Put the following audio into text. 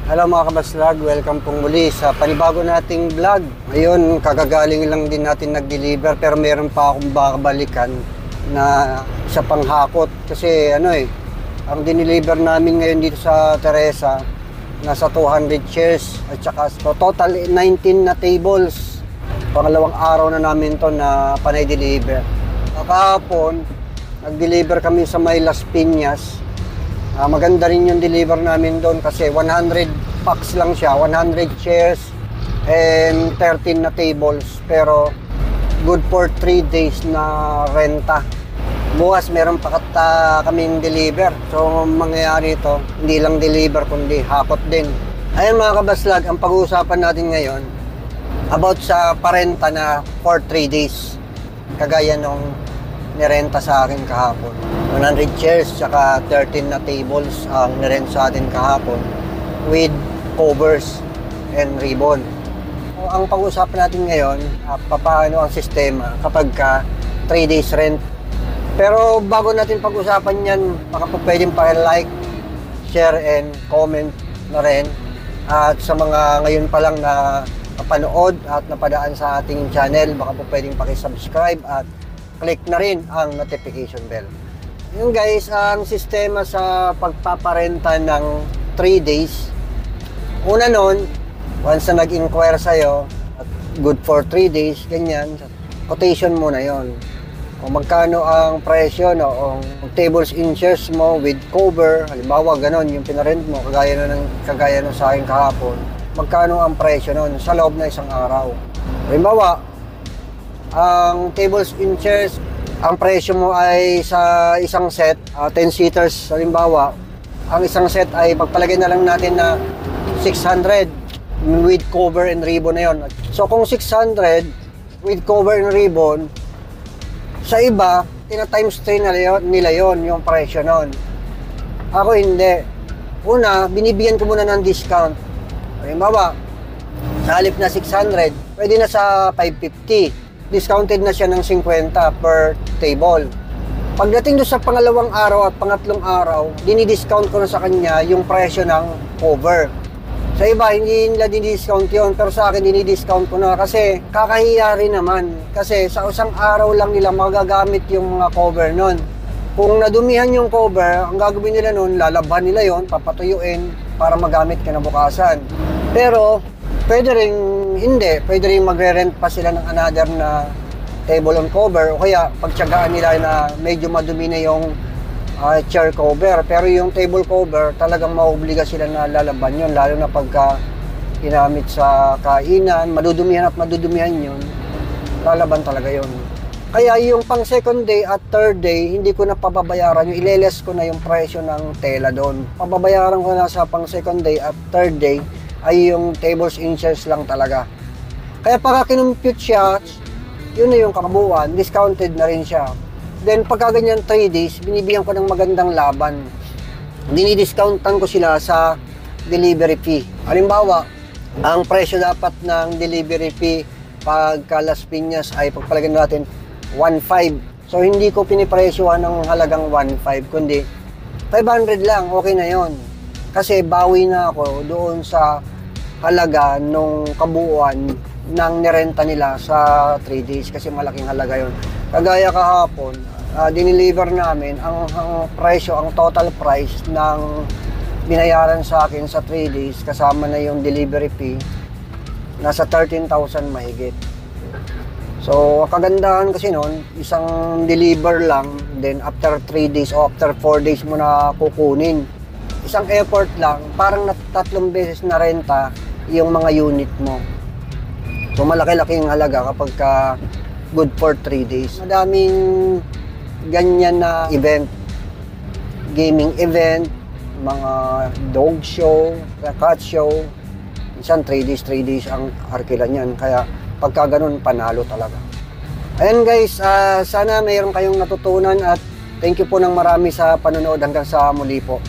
Hello mga kabaslag, welcome pong muli sa panibago nating vlog. Ngayon, kagagaling lang din natin nag-deliver pero meron pa akong babalikan na isa pang hakot. Kasi ang dineliver namin ngayon dito sa Teresa, nasa 200 chairs at saka total 19 na tables. Pangalawang araw na namin to na panay-deliver. Kahapon, nag-deliver kami sa may Las Piñas. Maganda rin yung deliver namin doon kasi 100 packs lang siya, 100 chairs and 13 na tables, pero good for 3 days na renta. Bukas meron pa kaming deliver, so mangyayari ito, hindi lang deliver kundi hakot din. Ayun mga kabaslag, ang pag-uusapan natin ngayon about sa parenta na for 3 days, kagaya nung nirenta sa akin kahapon. 100 chairs tsaka 13 na tables ang nirent sa atin kahapon with covers and ribbon. So, ang pag-usapan natin ngayon, paano ang sistema kapag 3 days rent. Pero bago natin pag-usapan yan, baka po pwedeng pa-like, share and comment na rin. At sa mga ngayon pa lang na napanood at napadaan sa ating channel, baka po pwedeng pakisubscribe at click na rin ang notification bell. Yung guys, ang sistema sa pagpaparenta ng 3 days, una nun, once na nag-inquire sa'yo, at good for 3 days, ganyan, quotation mo na yon. Kung magkano ang presyo, no, ang tables in chairs mo with cover, halimbawa ganon, yung pinarent mo, kagaya nung sa akin kahapon, magkano ang presyo nun sa loob na isang araw. Halimbawa, ang tables in chairs, ang presyo mo ay sa isang set, 10 seaters halimbawa, ang isang set ay pagpalagay na lang natin na 600 with cover and ribbon na yun. So kung 600 with cover and ribbon, sa iba, tina-times 3 nila yon yung presyo nun. Ako hindi. Una, binibigyan ko muna ng discount. Halimbawa, sa halip na 600, pwede na sa 550. Discounted na siya ng 50 per table. Pagdating doon sa pangalawang araw at pangatlong araw, dinidiscount ko na sa kanya yung presyo ng cover. Sa iba, hindi nila dinidiscount yun, pero sa akin dinidiscount ko na kasi kakahiya rin naman. Kasi sa isang araw lang nila magagamit yung mga cover nun. Kung nadumihan yung cover, ang gagawin nila nun, lalaban nila yon, papatuyuin para magamit kinabukasan. Pero pwede rin hindi, pwede rin magre-rent pa sila ng another na table on cover o kaya pagtiyagaan nila na medyo madumi na yung chair cover, pero yung table cover talagang maobliga sila na lalaban yun, lalo na pagka ginamit sa kainan, madudumihan yun, lalaban talaga yun. Kaya yung pang second day at third day, hindi ko na pababayaran yung ileles ko na yung presyo ng tela doon. Pababayaran ko na sa pang second day at third day ay yung tables in chairs lang talaga. Kaya pagka kinumpute siya, yun na yung kabuuan, discounted na rin siya. Then pagka ganyan 3 days, binibigyan ko ng magandang laban. Dinidiscountan ko sila sa delivery fee. Halimbawa, ang presyo dapat ng delivery fee pagka Las Piñas ay pagpalagay natin 1.5. So hindi ko pinipresyohan ng halagang 1.5, kundi 500 lang, okay na yon. Kasi bawi na ako doon sa halaga nung kabuuan ng nirenta nila sa 3 days kasi malaking halaga yon. Kagaya kahapon, dineliver namin ang presyo, ang total price ng binayaran sa akin sa 3 days kasama na yung delivery fee, nasa 13,000 mahigit. So kagandahan kasi nun, isang deliver lang, then after 3 days o after 4 days mo na kukunin. Isang effort lang, parang 3 beses na renta yung mga unit mo. So malaki-laking halaga kapag good for 3 days. Madaming ganyan na event, gaming event, mga dog show, cat show. Minsan 3 days ang arkila niyan. Kaya pagka ganun, panalo talaga. Ayan guys, sana mayroon kayong natutunan at thank you po ng marami sa panonood hanggang sa muli po.